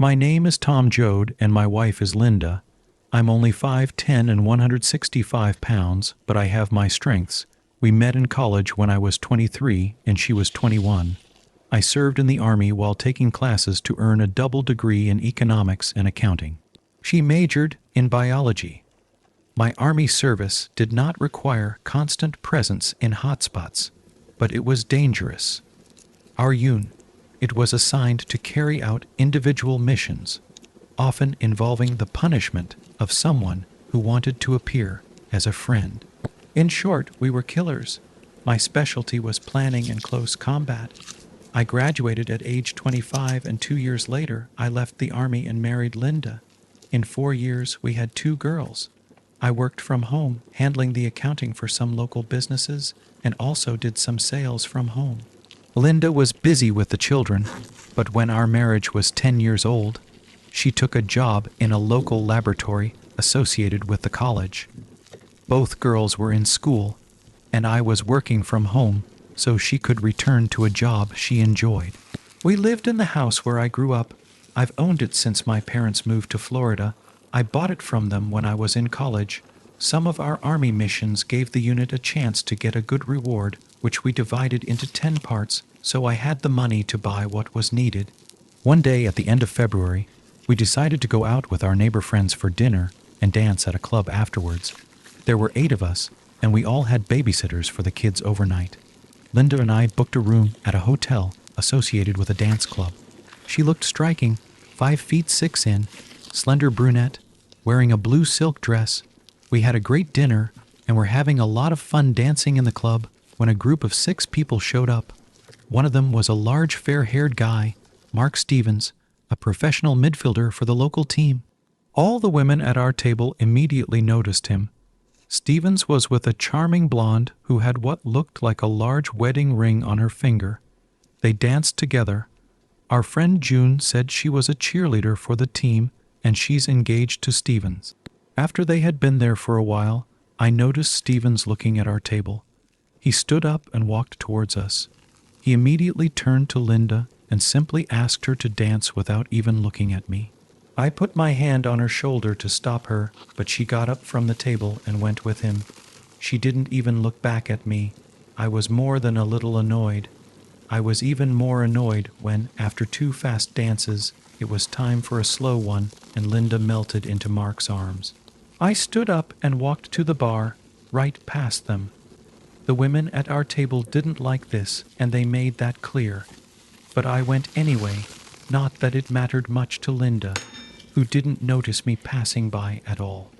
My name is Tom Joad and my wife is Linda. I'm only 5'10" and 165 pounds, but I have my strengths. We met in college when I was 23 and she was 21. I served in the Army while taking classes to earn a double degree in economics and accounting. She majored in biology. My Army service did not require constant presence in hotspots, but it was dangerous. Our it was assigned to carry out individual missions, often involving the punishment of someone who wanted to appear as a friend. In short, we were killers. My specialty was planning and close combat. I graduated at age 25 and 2 years later I left the Army and married Linda. In 4 years we had 2 girls. I worked from home, handling the accounting for some local businesses and also did some sales from home. Linda was busy with the children, but when our marriage was 10 years old, she took a job in a local laboratory associated with the college. Both girls were in school, and I was working from home so she could return to a job she enjoyed. We lived in the house where I grew up. I've owned it since my parents moved to Florida. I bought it from them when I was in college. Some of our Army missions gave the unit a chance to get a good reward, which we divided into 10 parts, so I had the money to buy what was needed. One day at the end of February, we decided to go out with our neighbor friends for dinner and dance at a club afterwards. There were 8 of us, and we all had babysitters for the kids overnight. Linda and I booked a room at a hotel associated with a dance club. She looked striking, 5'6" in, slender brunette, wearing a blue silk dress. We had a great dinner and were having a lot of fun dancing in the club when a group of 6 people showed up. One of them was a large fair-haired guy, Mark Stevens, a professional midfielder for the local team. All the women at our table immediately noticed him. Stevens was with a charming blonde who had what looked like a large wedding ring on her finger. They danced together. Our friend June said she was a cheerleader for the team and she's engaged to Stevens. After they had been there for a while, I noticed Stevens looking at our table. He stood up and walked towards us. He immediately turned to Linda and simply asked her to dance without even looking at me. I put my hand on her shoulder to stop her, but she got up from the table and went with him. She didn't even look back at me. I was more than a little annoyed. I was even more annoyed when, after 2 fast dances, it was time for a slow one and Linda melted into Mark's arms. I stood up and walked to the bar, right past them. The women at our table didn't like this, and they made that clear. But I went anyway, not that it mattered much to Linda, who didn't notice me passing by at all.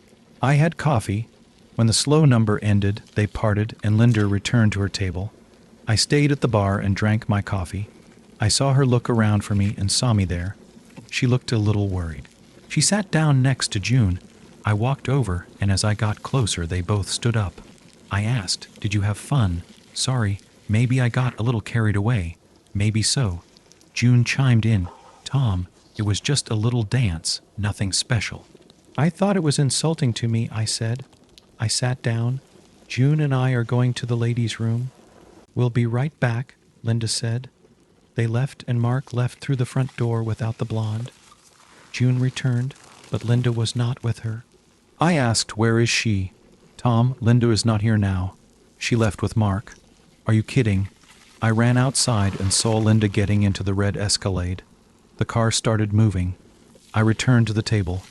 I had coffee. When the slow number ended, they parted and Linda returned to her table. I stayed at the bar and drank my coffee. I saw her look around for me and saw me there. She looked a little worried. She sat down next to June. I walked over, and as I got closer, they both stood up. I asked, "Did you have fun?" "Sorry, maybe I got a little carried away." "Maybe so." June chimed in, "Tom, it was just a little dance, nothing special." "I thought it was insulting to me," I said. I sat down. "June and I are going to the ladies' room." "We'll be right back," Linda said. They left and Mark left through the front door without the blonde. June returned, but Linda was not with her. I asked, "Where is she?" "Tom, Linda is not here now. She left with Mark." "Are you kidding?" I ran outside and saw Linda getting into the red Escalade. The car started moving. I returned to the table.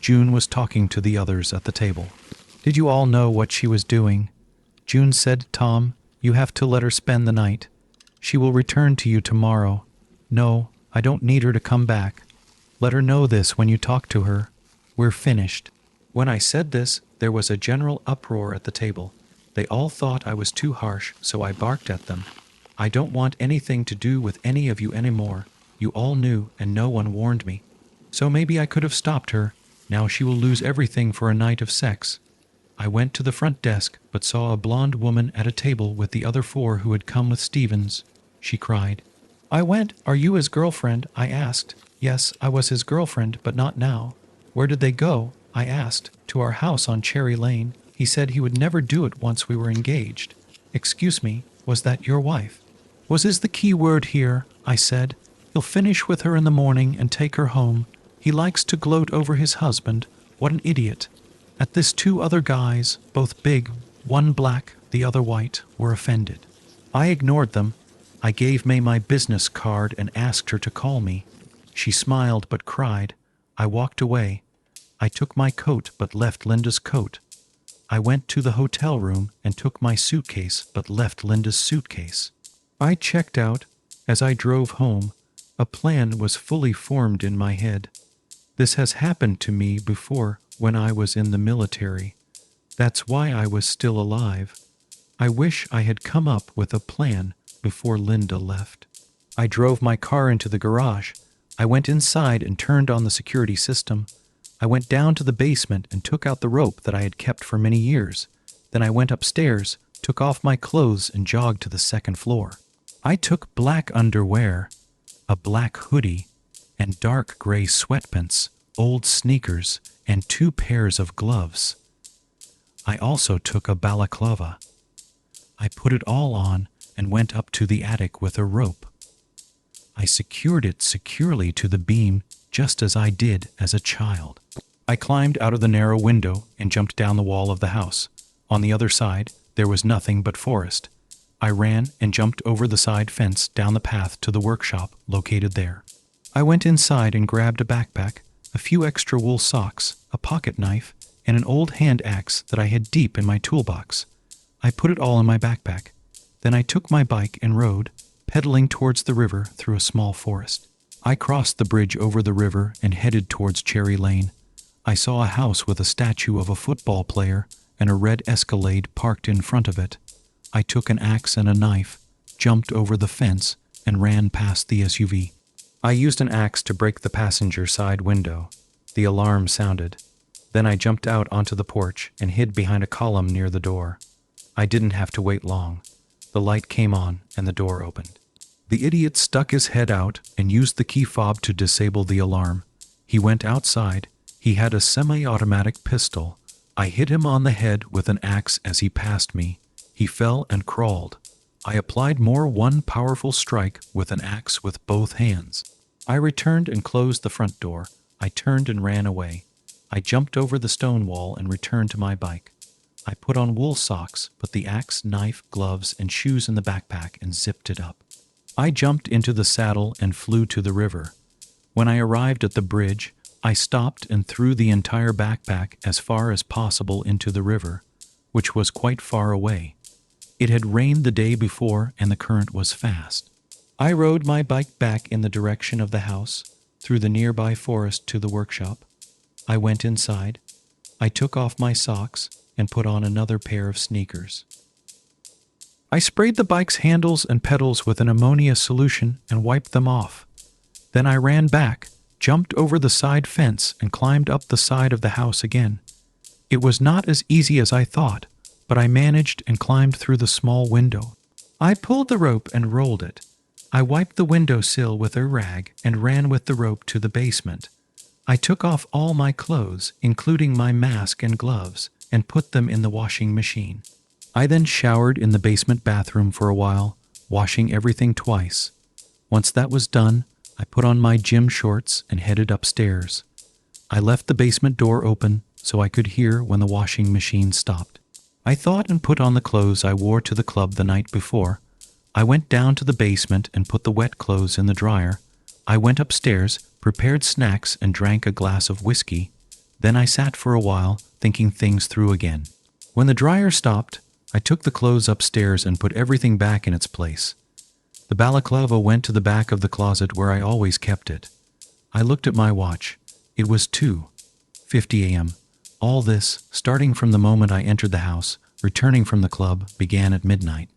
June was talking to the others at the table. "Did you all know what she was doing?" June said, "Tom, you have to let her spend the night. She will return to you tomorrow." "No, I don't need her to come back. Let her know this when you talk to her. We're finished." When I said this, there was a general uproar at the table. They all thought I was too harsh, so I barked at them. "I don't want anything to do with any of you anymore. You all knew, and no one warned me. So maybe I could have stopped her. Now she will lose everything for a night of sex." I went to the front desk, but saw a blonde woman at a table with the other 4 who had come with Stevens. She cried. I went. "Are you his girlfriend?" I asked. "Yes, I was his girlfriend, but not now." "Where did they go?" I asked. "To our house on Cherry Lane. He said he would never do it once we were engaged." "Excuse me, was that your wife?" "Was is the key word here," I said. He'll finish with her in the morning and take her home. He likes to gloat over his husband. What an idiot. At this, 2 other guys, both big, one black, the other white, were offended. I ignored them. I gave May my business card and asked her to call me. She smiled but cried. I walked away. I took my coat but left Linda's coat. I went to the hotel room and took my suitcase but left Linda's suitcase. I checked out. As I drove home, a plan was fully formed in my head. This has happened to me before when I was in the military. That's why I was still alive. I wish I had come up with a plan before Linda left. I drove my car into the garage. I went inside and turned on the security system. I went down to the basement and took out the rope that I had kept for many years. Then I went upstairs, took off my clothes, and jogged to the 2nd floor. I took black underwear, a black hoodie, and dark gray sweatpants, old sneakers, and 2 pairs of gloves. I also took a balaclava. I put it all on and went up to the attic with a rope. I secured it securely to the beam just as I did as a child. I climbed out of the narrow window and jumped down the wall of the house. On the other side, there was nothing but forest. I ran and jumped over the side fence down the path to the workshop located there. I went inside and grabbed a backpack, a few extra wool socks, a pocket knife, and an old hand axe that I had deep in my toolbox. I put it all in my backpack. Then I took my bike and rode, pedaling towards the river through a small forest. I crossed the bridge over the river and headed towards Cherry Lane. I saw a house with a statue of a football player and a red Escalade parked in front of it. I took an axe and a knife, jumped over the fence, and ran past the SUV. I used an axe to break the passenger side window. The alarm sounded. Then I jumped out onto the porch and hid behind a column near the door. I didn't have to wait long. The light came on and the door opened. The idiot stuck his head out and used the key fob to disable the alarm. He went outside. He had a semi-automatic pistol. I hit him on the head with an axe as he passed me. He fell and crawled. I applied one powerful strike with an axe with both hands. I returned and closed the front door. I turned and ran away. I jumped over the stone wall and returned to my bike. I put on wool socks, put the axe, knife, gloves, and shoes in the backpack and zipped it up. I jumped into the saddle and flew to the river. When I arrived at the bridge, I stopped and threw the entire backpack as far as possible into the river, which was quite far away. It had rained the day before and the current was fast. I rode my bike back in the direction of the house, through the nearby forest to the workshop. I went inside. I took off my socks and put on another pair of sneakers. I sprayed the bike's handles and pedals with an ammonia solution and wiped them off. Then I ran back, jumped over the side fence, and climbed up the side of the house again. It was not as easy as I thought, but I managed and climbed through the small window. I pulled the rope and rolled it. I wiped the windowsill with a rag and ran with the rope to the basement. I took off all my clothes, including my mask and gloves, and put them in the washing machine. I then showered in the basement bathroom for a while, washing everything twice. Once that was done, I put on my gym shorts and headed upstairs. I left the basement door open so I could hear when the washing machine stopped. I thought and put on the clothes I wore to the club the night before. I went down to the basement and put the wet clothes in the dryer. I went upstairs, prepared snacks, and drank a glass of whiskey. Then I sat for a while, thinking things through again. When the dryer stopped, I took the clothes upstairs and put everything back in its place. The balaclava went to the back of the closet where I always kept it. I looked at my watch. It was 2:50 a.m. All this, starting from the moment I entered the house, returning from the club, began at midnight.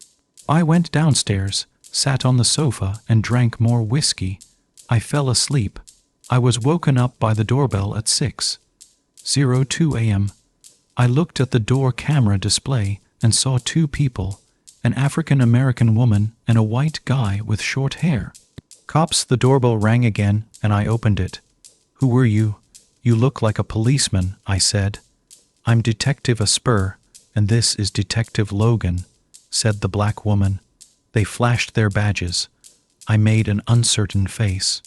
I went downstairs, sat on the sofa, and drank more whiskey. I fell asleep. I was woken up by the doorbell at 6:02 a.m. I looked at the door camera display and saw 2 people, an African-American woman and a white guy with short hair. Cops, the doorbell rang again, and I opened it. "Who were you? You look like a policeman," I said. "I'm Detective Asper, and this is Detective Logan," said the black woman. They flashed their badges. I made an uncertain face.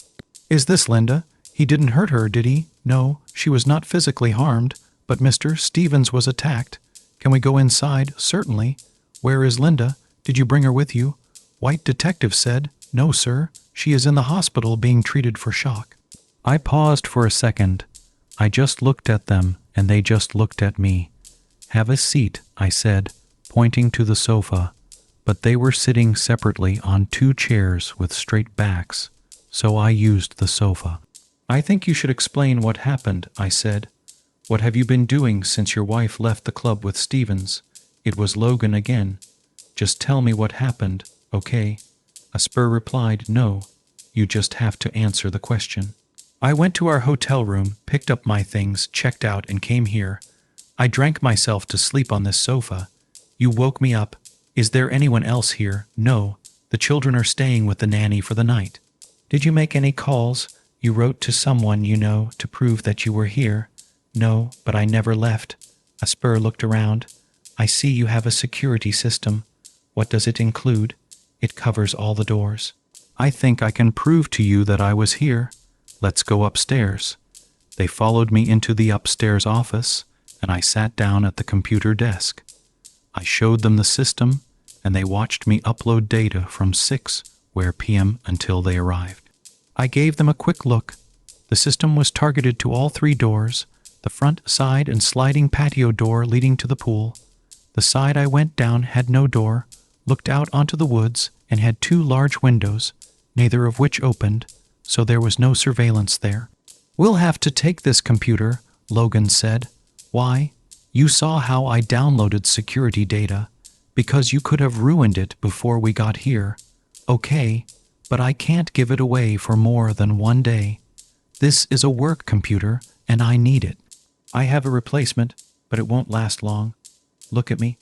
Is this Linda? He didn't hurt her, did he? No, she was not physically harmed, but Mr. Stevens was attacked. Can we go inside? Certainly. Where is Linda? Did you bring her with you? White detective said, No, sir. She is in the hospital being treated for shock. I paused for a second. I just looked at them, and they just looked at me. Have a seat, I said, pointing to the sofa. But they were sitting separately on 2 chairs with straight backs, so I used the sofa. I think you should explain what happened, I said. What have you been doing since your wife left the club with Stevens? It was Logan again. Just tell me what happened, okay? Asper replied, No, you just have to answer the question. I went to our hotel room, picked up my things, checked out, and came here. I drank myself to sleep on this sofa. You woke me up. Is there anyone else here? No. The children are staying with the nanny for the night. Did you make any calls? You wrote to someone you know to prove that you were here. No, but I never left. Asper looked around. I see you have a security system. What does it include? It covers all the doors. I think I can prove to you that I was here. Let's go upstairs. They followed me into the upstairs office, and I sat down at the computer desk. I showed them the system, and they watched me upload data from 6 p.m. until they arrived. I gave them a quick look. The system was targeted to all 3 doors, the front, side, and sliding patio door leading to the pool. The side I went down had no door, looked out onto the woods, and had 2 large windows, neither of which opened, so there was no surveillance there. We'll have to take this computer, Logan said. Why? You saw how I downloaded security data, because you could have ruined it before we got here. Okay, but I can't give it away for more than 1 day. This is a work computer, and I need it. I have a replacement, but it won't last long. Look at me.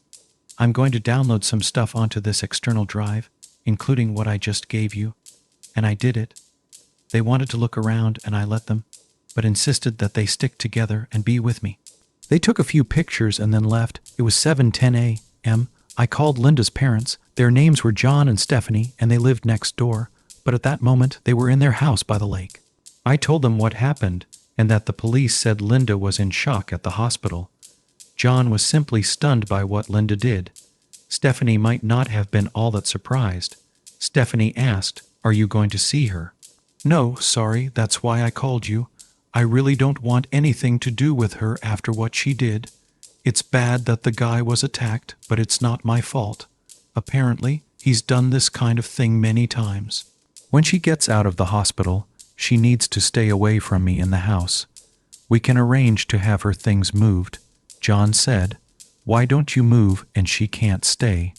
I'm going to download some stuff onto this external drive, including what I just gave you. And I did it. They wanted to look around, and I let them, but insisted that they stick together and be with me. They took a few pictures and then left. It was 7:10 a.m. I called Linda's parents. Their names were John and Stephanie, and they lived next door. But at that moment, they were in their house by the lake. I told them what happened, and that the police said Linda was in shock at the hospital. John was simply stunned by what Linda did. Stephanie might not have been all that surprised. Stephanie asked, Are you going to see her? No, sorry, that's why I called you. I really don't want anything to do with her after what she did. It's bad that the guy was attacked, but it's not my fault. Apparently, he's done this kind of thing many times. When she gets out of the hospital, she needs to stay away from me in the house. We can arrange to have her things moved. John said, Why don't you move and she can't stay?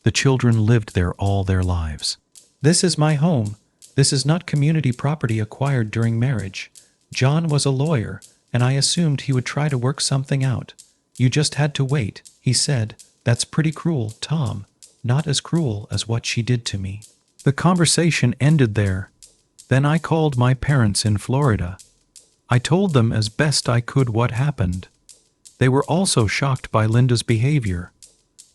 The children lived there all their lives. This is my home. This is not community property acquired during marriage. John was a lawyer, and I assumed he would try to work something out. You just had to wait, he said. That's pretty cruel, Tom. Not as cruel as what she did to me. The conversation ended there. Then I called my parents in Florida. I told them as best I could what happened. They were also shocked by Linda's behavior.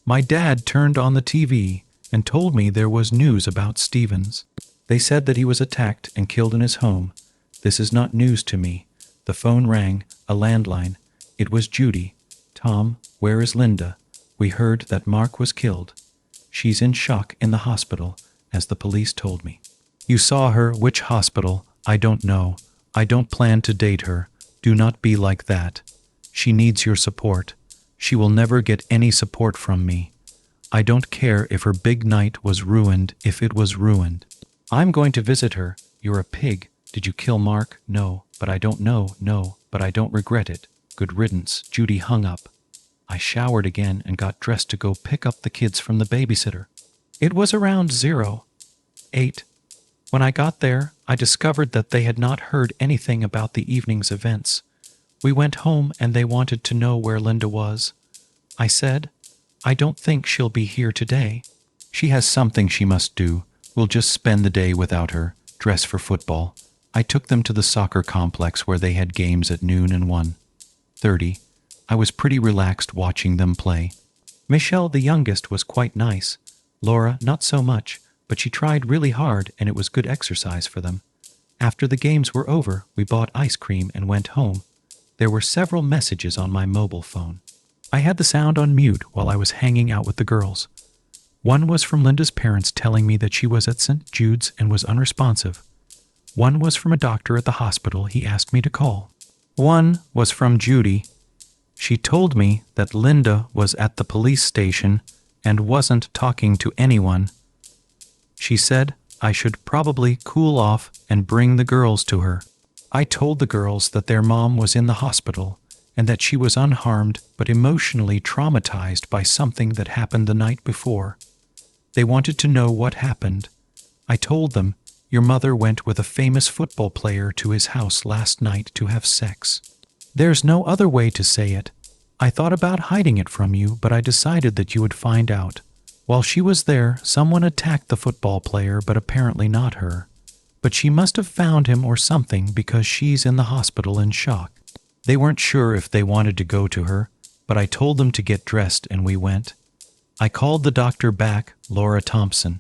My dad turned on the TV and told me there was news about Stevens. They said that he was attacked and killed in his home. This is not news to me. The phone rang, a landline. It was Judy. Tom, where is Linda? We heard that Mark was killed. She's in shock in the hospital, as the police told me. You saw her, which hospital? I don't know. I don't plan to date her. Do not be like that. She needs your support. She will never get any support from me. I don't care if her big night was ruined, if it was ruined. I'm going to visit her. You're a pig. Did you kill Mark? No, but I don't know. No, but I don't regret it. Good riddance. Judy hung up. I showered again and got dressed to go pick up the kids from the babysitter. It was around 08. When I got there, I discovered that they had not heard anything about the evening's events. We went home and they wanted to know where Linda was. I said, I don't think she'll be here today. She has something she must do. We'll just spend the day without her, dress for football. I took them to the soccer complex where they had games at noon and 1:30. I was pretty relaxed watching them play. Michelle, the youngest, was quite nice. Laura, not so much, but she tried really hard and it was good exercise for them. After the games were over, we bought ice cream and went home. There were several messages on my mobile phone. I had the sound on mute while I was hanging out with the girls. One was from Linda's parents telling me that she was at St. Jude's and was unresponsive. One was from a doctor at the hospital he asked me to call. One was from Judy. She told me that Linda was at the police station and wasn't talking to anyone. She said I should probably cool off and bring the girls to her. I told the girls that their mom was in the hospital and that she was unharmed but emotionally traumatized by something that happened the night before. They wanted to know what happened. I told them, your mother went with a famous football player to his house last night to have sex. There's no other way to say it. I thought about hiding it from you, but I decided that you would find out. While she was there, someone attacked the football player, but apparently not her. But she must have found him or something because she's in the hospital in shock. They weren't sure if they wanted to go to her, but I told them to get dressed and we went. I called the doctor back, Laura Thompson.